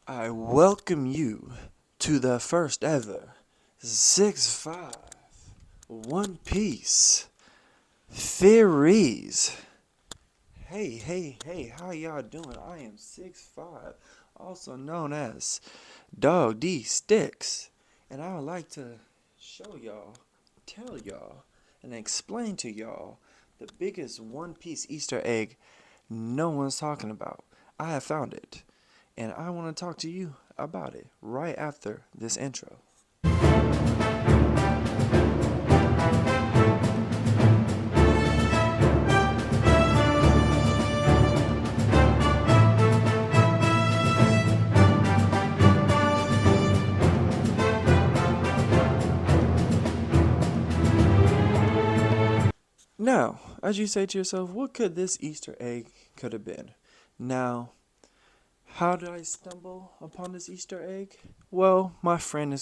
I welcome you to the first ever 6'5" One Piece Theories. Hey, how y'all doing? I am 6'5", also known as Dog D Sticks, and I would like to show y'all, tell y'all, and explain to y'all the biggest One Piece Easter egg no one's talking about. I have found it, and I want to talk to you about it right after this intro. Now, as you say to yourself, what could this Easter egg could have been? Now, how did I stumble upon this Easter egg? Well, my friend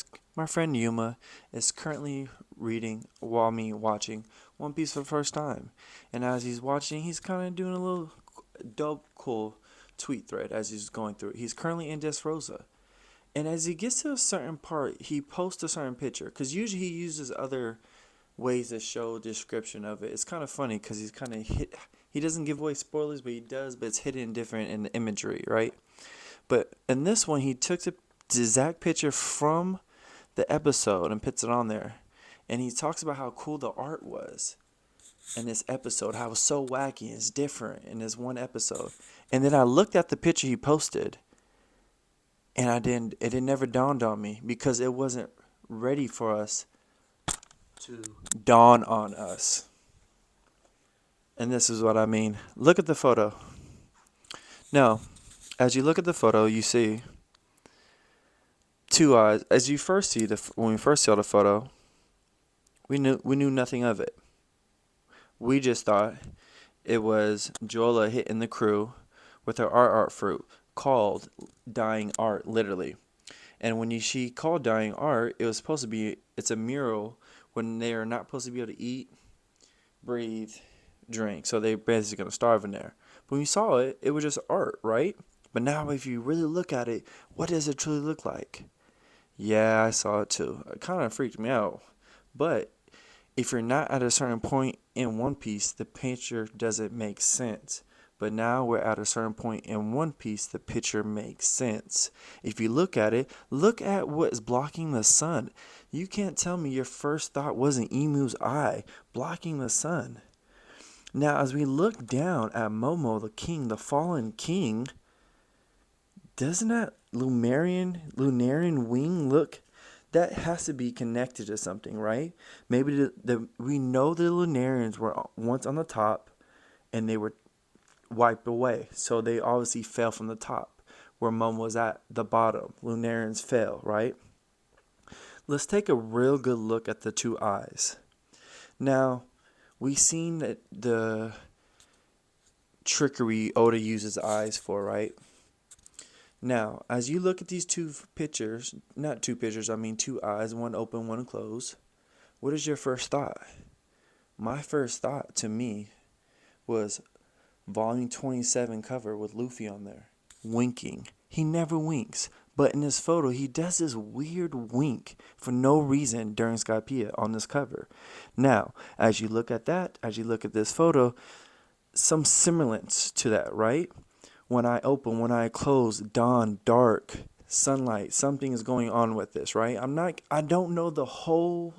Yuma is currently reading while me watching One Piece for the first time. And as he's watching, he's kind of doing a little dope cool tweet thread as he's going through it. He's currently in Dressrosa. And as he gets to a certain part, he posts a certain picture cuz usually he uses other ways to show description of it. It's kind of funny cuz he's kind of hit he doesn't give away spoilers, but he does, but it's hidden different in the imagery, right? But in this one, he took the exact picture from the episode and puts it on there. And he talks about how cool the art was in this episode, how it was so wacky and it's different in this one episode. And then I looked at the picture he posted, and it never dawned on me because it wasn't ready for us to dawn on us. And this is what I mean. Look at the photo. Now, as you look at the photo, you see two eyes. As you first see when we first saw the photo, we knew nothing of it. We just thought it was Jola hitting the crew with her art fruit called Dying Art, literally. And when she called Dying Art, it was supposed to be it's a mural when they are not supposed to be able to eat, breathe, drink. So they're basically gonna starve in there. But when you saw it, it was just art, right? But now if you really look at it, what does it truly look like? Yeah, I saw it too. It kind of freaked me out. But if you're not at a certain point in One Piece, the picture doesn't make sense. But now we're at a certain point in One Piece, the picture makes sense. If you look at it, look at what is blocking the sun. You can't tell me your first thought wasn't Emu's eye blocking the sun. Now, as we look down at Momo, the king, the fallen king, doesn't that Lunarian wing look? That has to be connected to something, right? Maybe we know the Lunarians were once on the top and they were wiped away. So they obviously fell from the top where Mum was at the bottom. Lunarians fell, right? Let's take a real good look at the two eyes. Now, we've seen that the trickery Oda uses eyes for, right? Now, as you look at these two pictures, not two pictures, I mean two eyes, one open, one closed, what is your first thought? My first thought to me was volume 27 cover with Luffy on there, winking. He never winks, but in this photo, he does this weird wink for no reason during Skypiea on this cover. Now, as you look at that, as you look at this photo, some semblance to that, right? When I open, when I close, dawn, dark, sunlight, something is going on with this, right? I don't know the whole,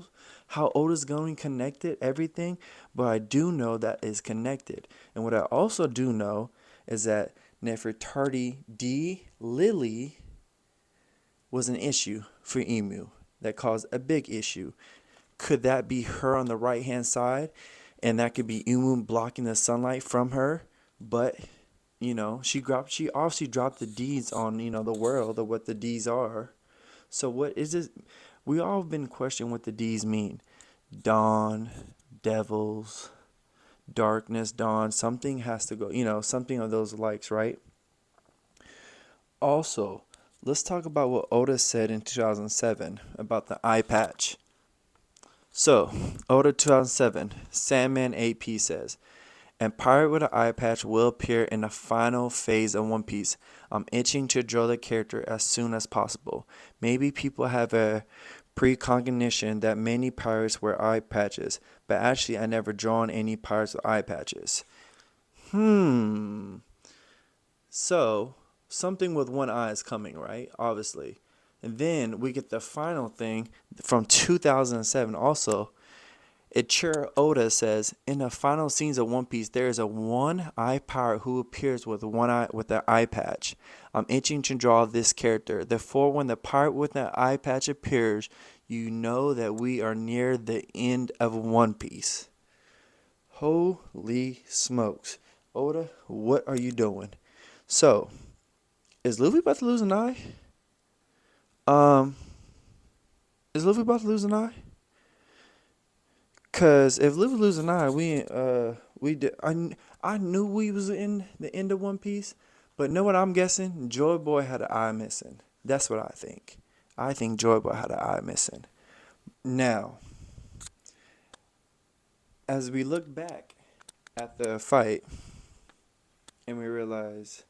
how Oda's going connected, everything, but I do know that it's connected. And what I also do know is that Nefertari D. Lily was an issue for Emu that caused a big issue. Could that be her on the right hand side? And that could be Emu blocking the sunlight from her, but she obviously dropped the D's on, the world of what the D's are. So what is it? We all have been questioning what the D's mean. Dawn, devils, darkness, dawn. Something has to go, something of those likes, right? Also, let's talk about what Oda said in 2007 about the eye patch. So, Oda 2007, Sandman AP says, And Pirate with an Eye Patch will appear in the final phase of One Piece. I'm itching to draw the character as soon as possible. Maybe people have a precognition that many pirates wear eye patches, but actually I never drawn any pirates with eye patches. So, something with one eye is coming, right? Obviously. And then we get the final thing from 2007 also. Ichiro Oda says, in the final scenes of One Piece, there is a one-eye pirate who appears with one eye with an eye patch. I'm itching to draw this character. Therefore, when the pirate with an eye patch appears, you know that we are near the end of One Piece. Holy smokes. Oda, what are you doing? So, is Luffy about to lose an eye? Is Luffy about to lose an eye? Cause if Luffy lose an eye, I knew we was in the end of One Piece, but know what I'm guessing? Joy Boy had an eye missing. That's what I think. I think Joy Boy had an eye missing. Now, as we look back at the fight, and we realize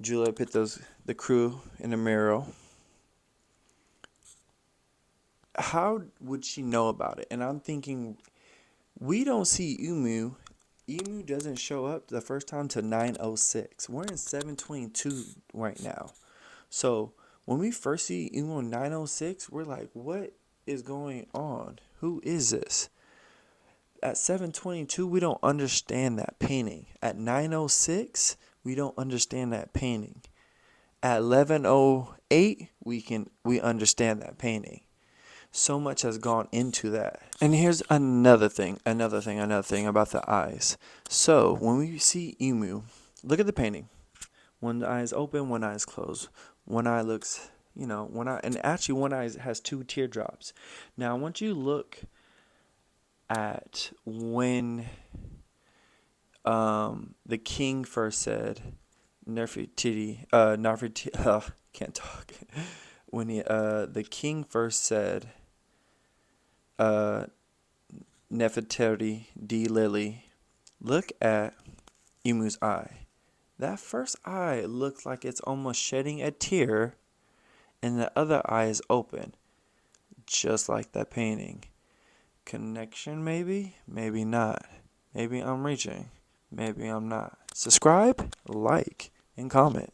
Julia put the crew in the mirror. How would she know about it? And I'm thinking, we don't see Umu. Emu doesn't show up the first time to 906. We're in 722 right now. So when we first see Umu in 906, we're like, what is going on? Who is this? At 722, we don't understand that painting. At 906, we don't understand that painting. At 1108, we understand that painting. So much has gone into that. And here's another thing about the eyes. So when we see Emu, look at the painting. One eye is open, one eye is closed. One eye looks, and actually one eye has two teardrops. Now I want you to look at when the king first said Nefertiti, can't talk. When the king first said Nefertiti D. Lily, look at Emu's eye. That first eye looks like it's almost shedding a tear, and the other eye is open, just like that painting. Connection, maybe? Maybe not. Maybe I'm reaching. Maybe I'm not. Subscribe, like, and comment.